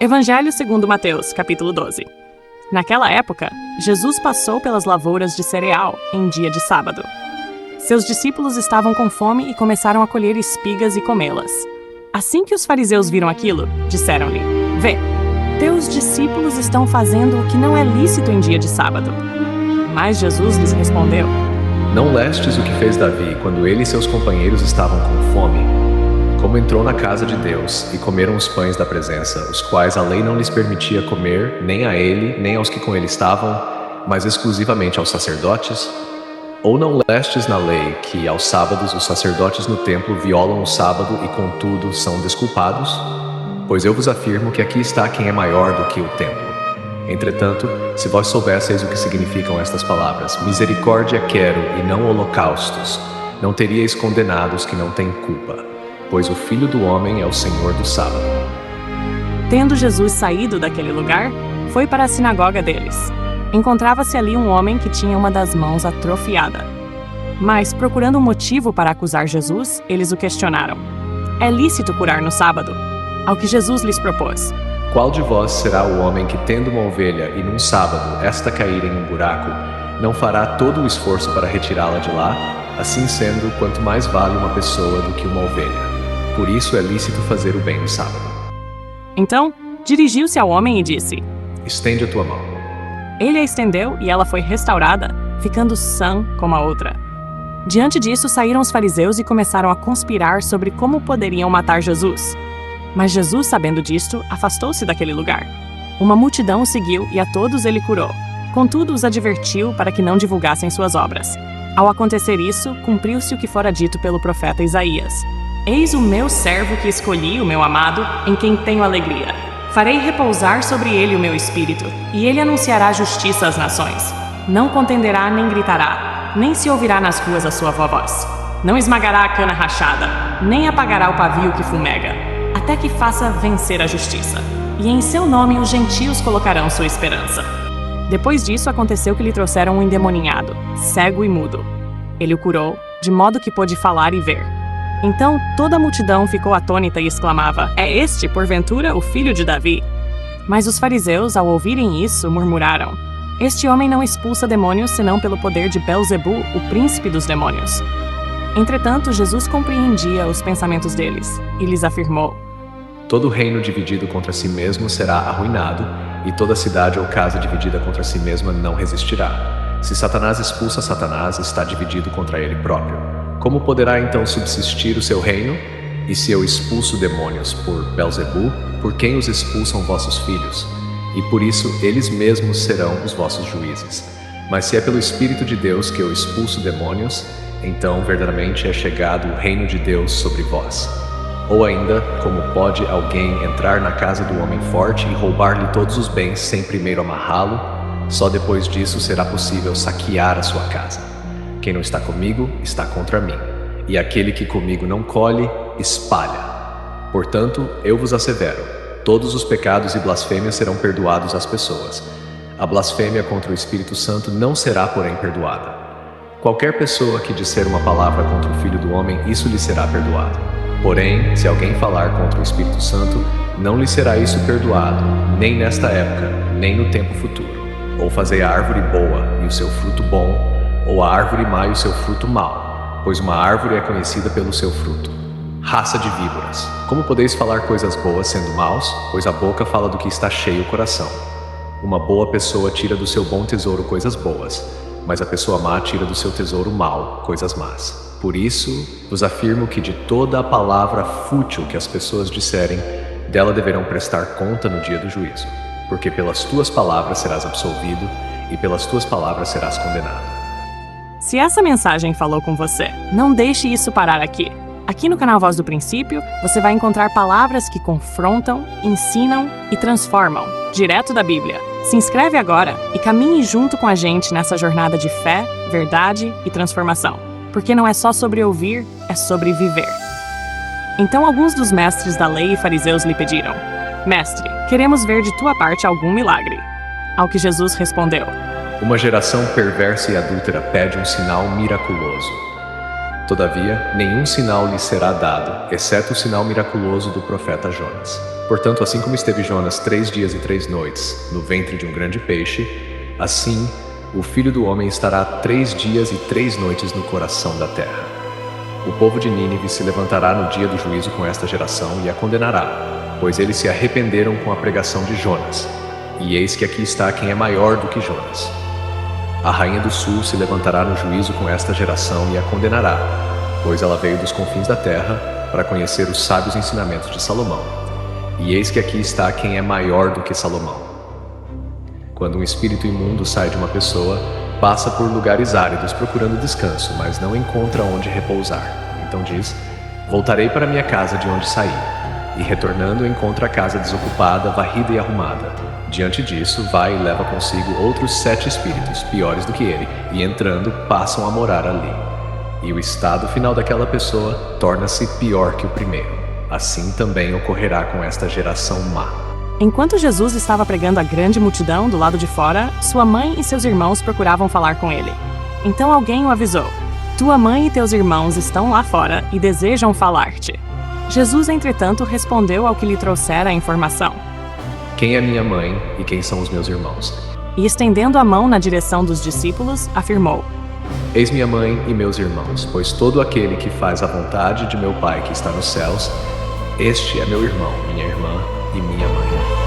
Evangelho segundo Mateus, capítulo 12. Naquela época, Jesus passou pelas lavouras de cereal em dia de sábado. Seus discípulos estavam com fome e começaram a colher espigas e comê-las. Assim que os fariseus viram aquilo, disseram-lhe: "Vê, teus discípulos estão fazendo o que não é lícito em dia de sábado." Mas Jesus lhes respondeu: Não lestes o que fez Davi quando ele e seus companheiros estavam com fome? Como entrou na casa de Deus e comeram os pães da presença, os quais a lei não lhes permitia comer, nem a ele, nem aos que com ele estavam, mas exclusivamente aos sacerdotes? Ou não lestes na lei que, aos sábados, os sacerdotes no templo violam o sábado e, contudo, são desculpados? Pois eu vos afirmo que aqui está quem é maior do que o templo. Entretanto, se vós soubesseis o que significam estas palavras, misericórdia quero e não holocaustos, não teríeis condenados que não têm culpa, pois o Filho do Homem é o Senhor do sábado. Tendo Jesus saído daquele lugar, foi para a sinagoga deles. Encontrava-se ali um homem que tinha uma das mãos atrofiada. Mas, procurando um motivo para acusar Jesus, eles o questionaram: "É lícito curar no sábado?" Ao que Jesus lhes propôs: Qual de vós será o homem que, tendo uma ovelha e num sábado esta cair em um buraco, não fará todo o esforço para retirá-la de lá? Assim sendo, quanto mais vale uma pessoa do que uma ovelha. Por isso é lícito fazer o bem no sábado. Então, dirigiu-se ao homem e disse: Estende a tua mão. Ele a estendeu e ela foi restaurada, ficando sã como a outra. Diante disso, saíram os fariseus e começaram a conspirar sobre como poderiam matar Jesus. Mas Jesus, sabendo disto, afastou-se daquele lugar. Uma multidão o seguiu e a todos ele curou. Contudo, os advertiu para que não divulgassem suas obras. Ao acontecer isso, cumpriu-se o que fora dito pelo profeta Isaías: Eis o meu servo que escolhi, o meu amado, em quem tenho alegria. Farei repousar sobre ele o meu espírito, e ele anunciará justiça às nações. Não contenderá nem gritará, nem se ouvirá nas ruas a sua voz. Não esmagará a cana rachada, nem apagará o pavio que fumega, até que faça vencer a justiça. E em seu nome os gentios colocarão sua esperança. Depois disso, aconteceu que lhe trouxeram um endemoninhado, cego e mudo. Ele o curou, de modo que pôde falar e ver. Então toda a multidão ficou atônita e exclamava: "É este, porventura, o filho de Davi?" Mas os fariseus, ao ouvirem isso, murmuraram: "Este homem não expulsa demônios senão pelo poder de Belzebu, o príncipe dos demônios." Entretanto, Jesus compreendia os pensamentos deles e lhes afirmou: Todo reino dividido contra si mesmo será arruinado, e toda cidade ou casa dividida contra si mesma não resistirá. Se Satanás expulsa Satanás, está dividido contra ele próprio. Como poderá então subsistir o seu reino? E se eu expulso demônios por Belzebu, por quem os expulsam vossos filhos? E por isso eles mesmos serão os vossos juízes. Mas se é pelo Espírito de Deus que eu expulso demônios, então verdadeiramente é chegado o reino de Deus sobre vós. Ou ainda, como pode alguém entrar na casa do homem forte e roubar-lhe todos os bens sem primeiro amarrá-lo? Só depois disso será possível saquear a sua casa. Quem não está comigo, está contra mim. E aquele que comigo não colhe, espalha. Portanto, eu vos assevero, todos os pecados e blasfêmias serão perdoados às pessoas. A blasfêmia contra o Espírito Santo não será, porém, perdoada. Qualquer pessoa que disser uma palavra contra o Filho do Homem, isso lhe será perdoado. Porém, se alguém falar contra o Espírito Santo, não lhe será isso perdoado, nem nesta época, nem no tempo futuro. Ou fazei a árvore boa e o seu fruto bom, ou a árvore má e o seu fruto mau, pois uma árvore é conhecida pelo seu fruto. Raça de víboras, como podeis falar coisas boas sendo maus? Pois a boca fala do que está cheio o coração. Uma boa pessoa tira do seu bom tesouro coisas boas, mas a pessoa má tira do seu tesouro mau coisas más. Por isso, vos afirmo que de toda a palavra fútil que as pessoas disserem, dela deverão prestar conta no dia do juízo. Porque pelas tuas palavras serás absolvido, e pelas tuas palavras serás condenado. Se essa mensagem falou com você, não deixe isso parar aqui. Aqui no canal Voz do Princípio, você vai encontrar palavras que confrontam, ensinam e transformam, direto da Bíblia. Se inscreve agora e caminhe junto com a gente nessa jornada de fé, verdade e transformação. Porque não é só sobre ouvir, é sobre viver. Então alguns dos mestres da lei e fariseus lhe pediram: Mestre, queremos ver de tua parte algum milagre. Ao que Jesus respondeu: Uma geração perversa e adúltera pede um sinal miraculoso. Todavia, nenhum sinal lhe será dado, exceto o sinal miraculoso do profeta Jonas. Portanto, assim como esteve Jonas 3 dias e 3 noites no ventre de um grande peixe, assim o Filho do Homem estará 3 dias e 3 noites no coração da terra. O povo de Nínive se levantará no dia do juízo com esta geração e a condenará, pois eles se arrependeram com a pregação de Jonas. E eis que aqui está quem é maior do que Jonas. A rainha do sul se levantará no juízo com esta geração e a condenará, pois ela veio dos confins da terra para conhecer os sábios ensinamentos de Salomão. E eis que aqui está quem é maior do que Salomão. Quando um espírito imundo sai de uma pessoa, passa por lugares áridos procurando descanso, mas não encontra onde repousar. Então diz: voltarei para minha casa de onde saí. E retornando, encontra a casa desocupada, varrida e arrumada. Diante disso, vai e leva consigo outros 7 espíritos, piores do que ele, e entrando, passam a morar ali. E o estado final daquela pessoa torna-se pior que o primeiro. Assim também ocorrerá com esta geração má. Enquanto Jesus estava pregando à grande multidão do lado de fora, sua mãe e seus irmãos procuravam falar com ele. Então alguém o avisou: tua mãe e teus irmãos estão lá fora e desejam falar-te. Jesus, entretanto, respondeu ao que lhe trouxera a informação: quem é minha mãe e quem são os meus irmãos? E estendendo a mão na direção dos discípulos, afirmou: eis minha mãe e meus irmãos, pois todo aquele que faz a vontade de meu Pai que está nos céus, este é meu irmão, minha irmã e minha mãe.